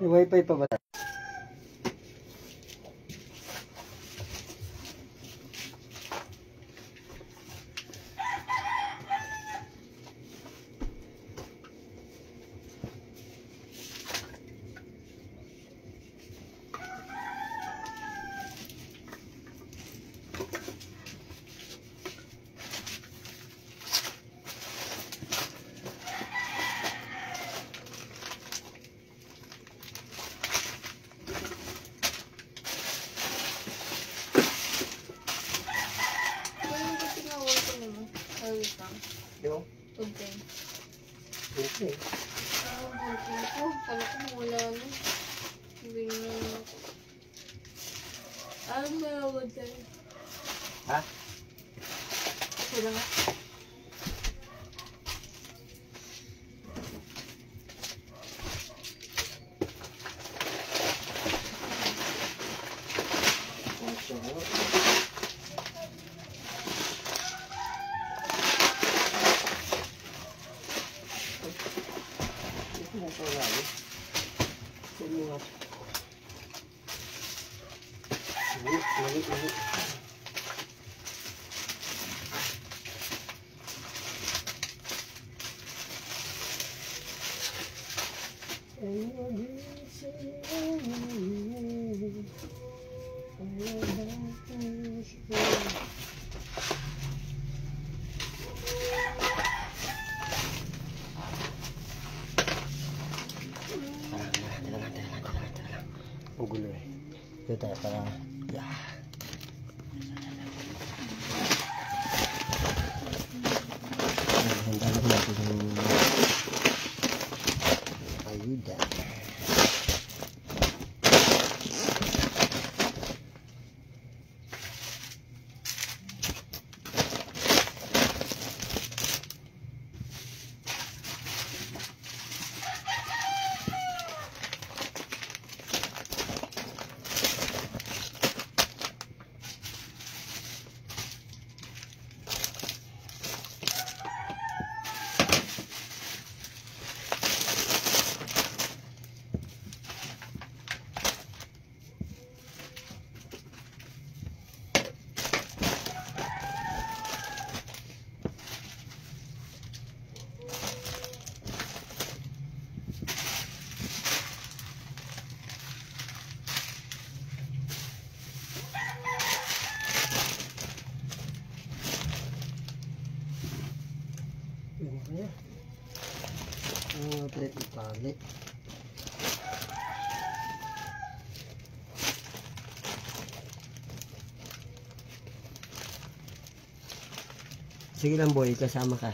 May wifi pa ba? Yung? Tunting. Okay. Tunting ko. Kala ko wala na. Hindi na. Ano ba ako dyan? Ha? Wala nga. Ang gulo eh. Ito tayo para handa lang natin yung ayuda. Outlet ipalit. Sige lang boy, kasama ka.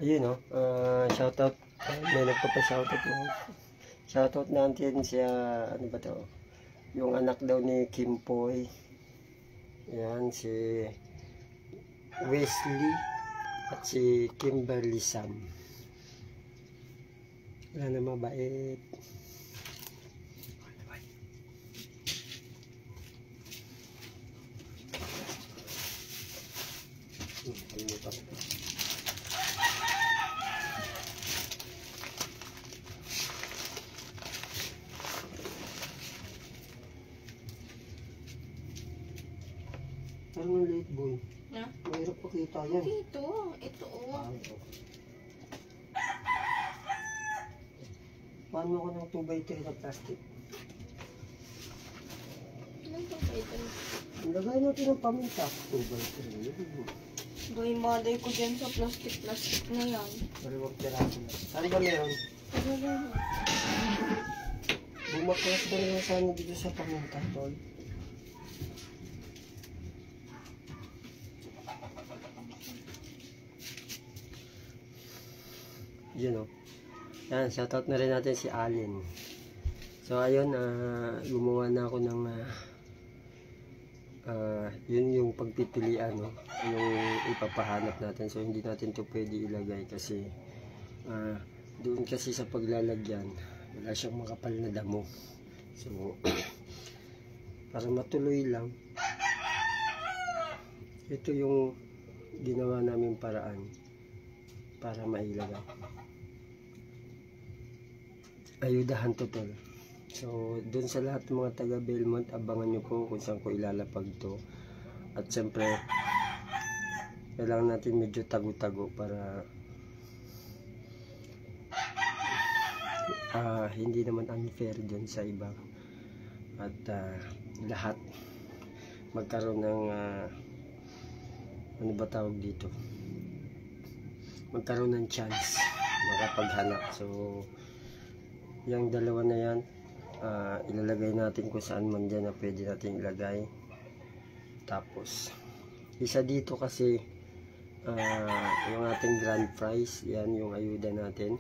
Ayun oh, shoutout. May nagpapa-shoutout mo. Shoutout natin siya, ano ba to? Yung anak daw ni Kim Poy. Yan, si Wesley at si Kimberly Sam. Wala na mabait. Parang ang late boy. Ha? Mahirap pakita yan. Ito oh. Paano ko ng 2x3 na plastic? Ilan ba ito? Lagay natin ng paminta. 2x3. Boy, malay ko dyan sa plastic na yan. Mariwag tiraso na. Saan ba meron? Bumaklas ba naman sana dito sa paminta, tol? Yun o. Yan, shoutout na rin natin si Allen. So ayun, gumawa na ako ng yun yung pagpipilian, no? Yung ipapahanap natin. So hindi natin to pwede ilagay kasi doon kasi sa paglalagyan wala siyang makapal na damo. So para matuloy lang, ito yung ginawa namin paraan para mailagay. Ayudahan to tol. So dun sa lahat ng mga taga Belmont, abangan nyo po kung saan ko ilalapag to. At siyempre kailangan natin medyo tago-tago para hindi naman unfair dun sa iba. At lahat magkaroon ng ano ba tawag dito, magkaroon ng chance makapaghanap. So yung dalawa na yan, ilalagay natin kung saan man dyan na pwede natin ilagay. Tapos isa dito kasi yung ating grand prize, yan yung ayuda natin.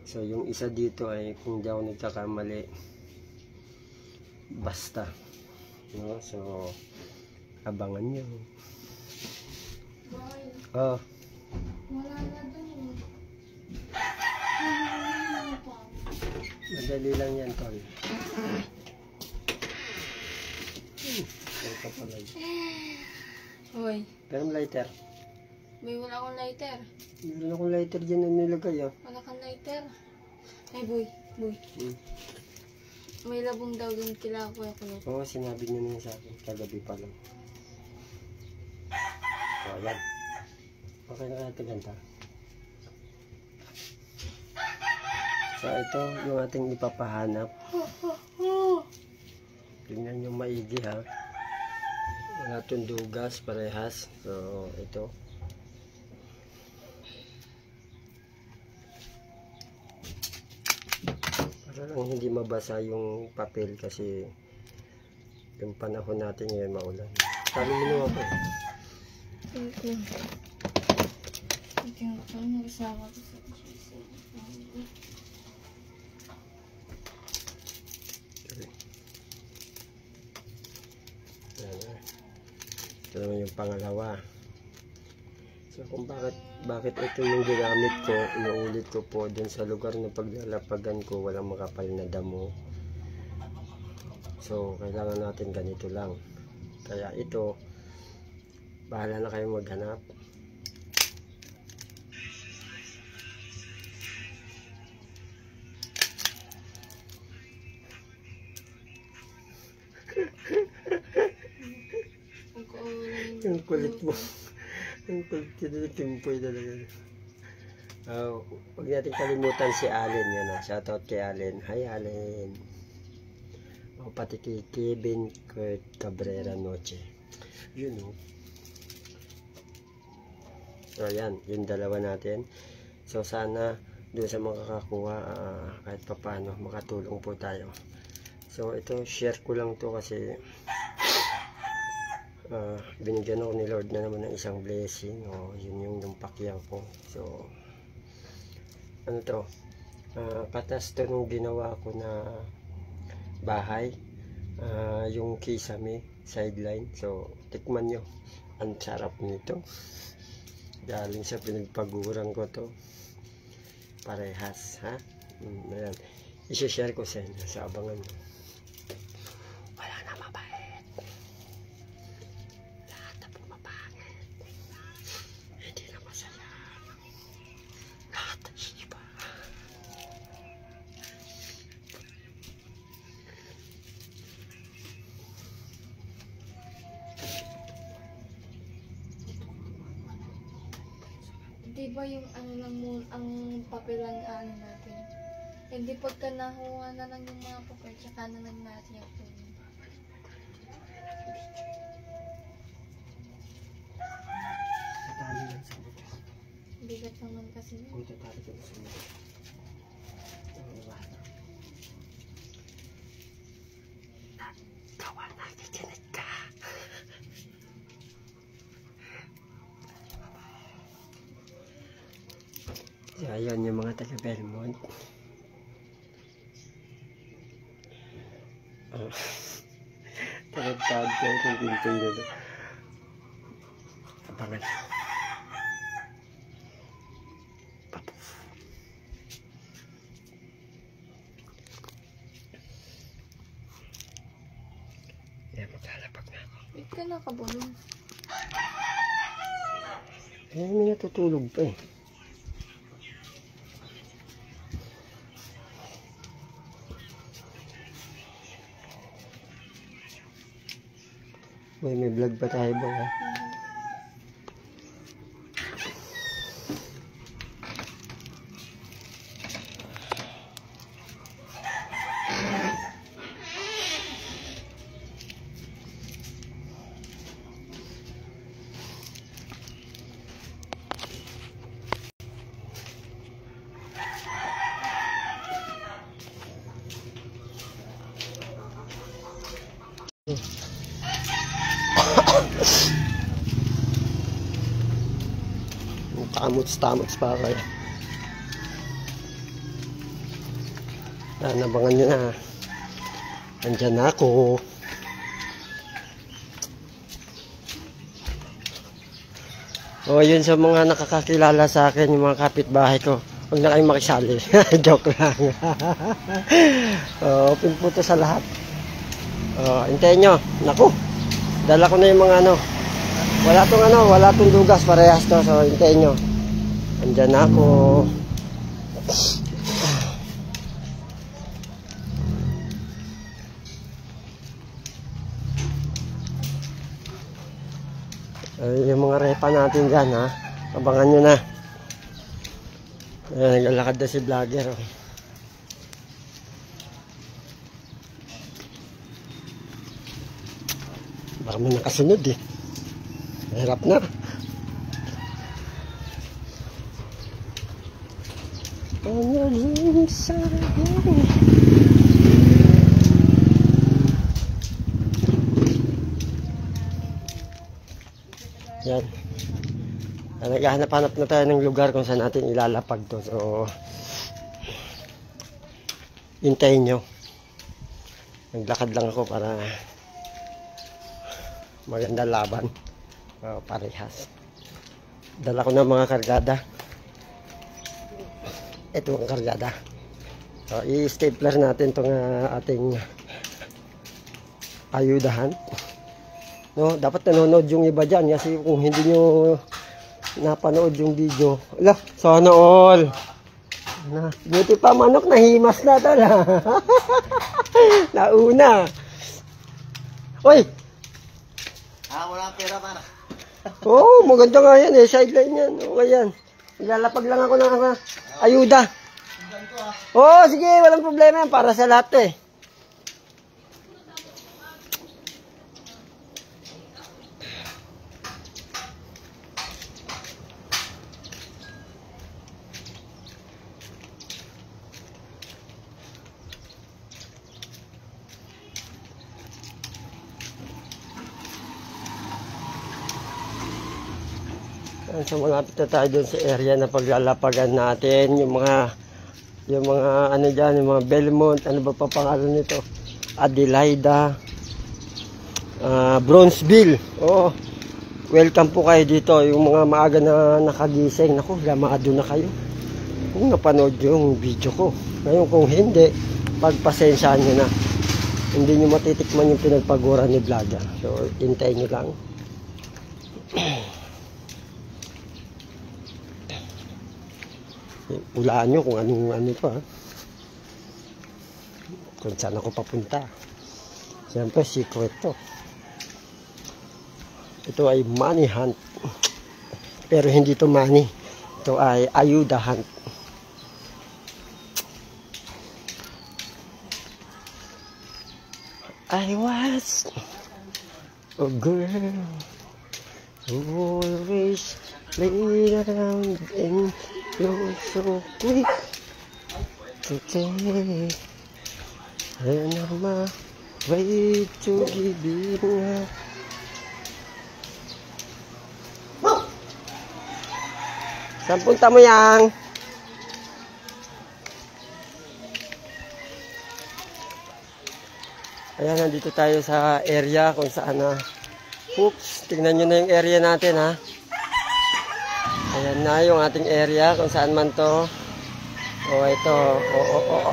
So yung isa dito ay, kung di ako nagkakamali, basta, no? So abangan nyo. Boy, Oh, wala na dun. madali lang yan tol. Ito pala yun. Hoy, Pero lighter, may wala akong lighter. meron akong lighter dyan na nilagay Wala kang lighter. Ay, boy. May labong daw dun kila Kuya Kulot. Oo, sinabi niya na yun sa akin kagabi pa lang. So yan, okay na kaya ito ganda. So ito yung ating ipapahanap. Tingnan nyo maigi ha. Wala itong dugas, parehas. So ito. Para lang hindi mabasa yung papel kasi yung panahon natin ngayon maulan. Sabi mo naman ako. Wait lang. Ito yung nagsawa ko sa Ito naman yung pangalawa. So kung bakit ito yung ginamit ko, inuulit ko po dun sa lugar na paglalapagan ko, walang makapal na damo. So kailangan natin ganito lang. Kaya ito, bahala na kayo maghanap. Ang kulit mo. Ang kulit yun, timpoy talaga. Huwag natin kalimutan si Allen yan. Shoutout kay Allen. Hi Allen. Pati kay Kevin Kurt Cabrera Noche. Yun o. So yan, yung dalawa natin. So sana doon sa makakakuha, kahit pa paano makatulong po tayo. So ito, share ko lang to kasi binigyan ako ni Lord na naman ng isang blessing. Yun yung pakyaw ko. So ano to, katas to nung ginawa ko na bahay, yung kisame sideline. So tikman nyo, ang sarap nito. Galing sa pinagpaguran ko to, parehas ha. Ayan, i-share ko sa inyo, sa abangan mo. Wala na mabait, lahat na pumapangit, hindi na masaya, lahat na iba. Diba yung ano lang mo, ang papel lang ano natin. Hindi pagka nakuha na lang yung mga papel, tsaka na lang natin yung papel. Tatali lang sa mga. Bigat naman kasi yun. Kung tatali ka sa mga. Gawa na, kikinig ka. So, ayun yung mga taga Belmont. Tarantad ko kung pintoy na to. Abangan. Yan, maglalapag na ako. Wait ka nakabulong. Eh, may natutulog pa eh. May vlog pa tayo ba? Ha? Tamots pa kayo. Nabangan nyo na. Andyan na ako. O, yun sa mga nakakakilala sa akin, yung mga kapitbahay ko. Huwag na kayong makisali. Joke lang. Open po to sa lahat. Hintayin nyo. Naku. Dala ko na yung mga ano. Wala tong dugas, parehas to. So, hintayin nyo. Andyan na ako. Yung mga repa natin dyan, ha. Abangan nyo na. Ayan, naglalakad na si vlogger. Oh. Baka may nakasunod eh. Mahirap na. Yan. Naghahanap-hanap na tayo ng lugar kung saan natin ilalapag to. So, hintayin nyo. Naglakad lang ako para maganda laban. Parehas. Dala ko ng mga kargada. Ito ang kargada. So, i-stapler natin itong ating ayudahan. No, dapat nanonood yung iba dyan kasi kung hindi nyo napanood yung video, ala, sana all. Buti pa manok, nahimas na tala. Nauna. Oy! Wala pera para. Oo, maganda nga yan eh. Sideline yan. Okay yan. Ilalapag lang ako ng ayuda. Oo, sige. Walang problema yan. Para sa lahat eh. So malapit na tayo dun sa area na paglalapagan natin, yung mga ano dyan, yung mga Belmont, ano ba pa pangalan nito, Adelaida, Bronzeville. Oh, welcome po kayo dito, yung mga maaga na nakagising. Naku, lamado na kayo kung napanood yung video ko. Ngayon kung hindi, pagpasensyaan nyo na, hindi nyo matitikman yung pinagpagura ni vlogger. So hintayin nyo lang. Ulaan nyo kung anong ano pa, kung saan ako papunta. Siyempre secret to. Ito ay money hunt, pero hindi to money, ito ay ayuda hunt. I was a girl who always played around and you're so quick to take, and I'm afraid to give it up. Saan punta mo yang? Ayan, nandito tayo sa area kung saan oops, tingnan nyo na yung area natin ha. Ayan na yung ating area kung saan man to. O ito.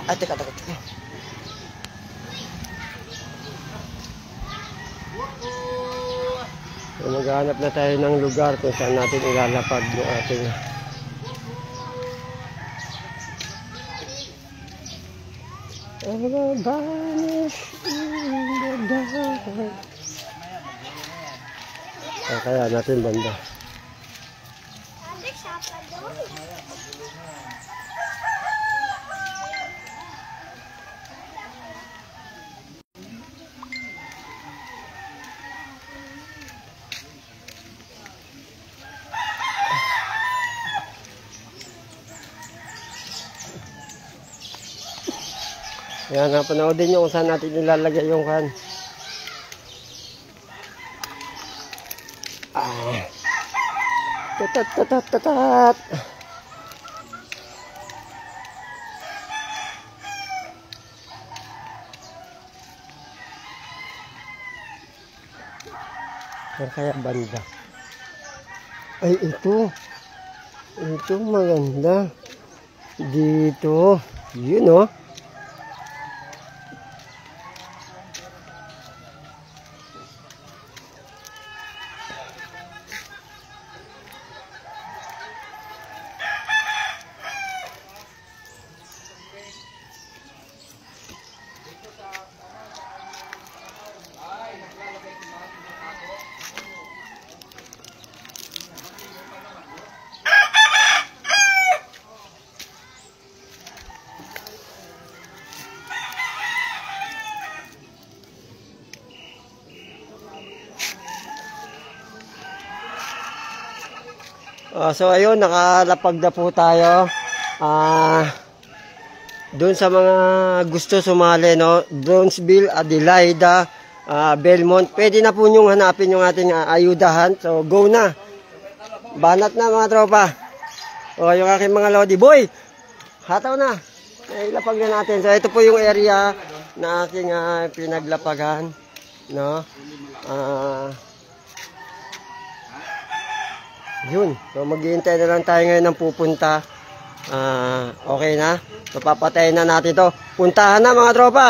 Ay, teka. So, maghanap na tayo ng lugar kung saan natin ilalapag yung ating vanish in the dark. Kaya natin banda. Yan, napanoodin nyo kung saan natin nilalagay yung kan. Tatat. Yan kaya banda. Ay, ito. Ito maganda. Dito. Yun, oh. So ayun, nakalapag na po tayo. Doon sa mga gusto sumali, no, Brownsville, Adelaida, Belmont, pwede na po nyong hanapin yung ating ayudahan. So go na. Banat na mga tropa. O yung aking mga lodi. Boy, hataw na. Ilapag na natin. So ito po yung area na aking pinaglapagan, no. Yun. So maghihintay na lang tayo ngayon ng pupunta. Okay na. So papatayin na natin to. Puntahan na mga tropa.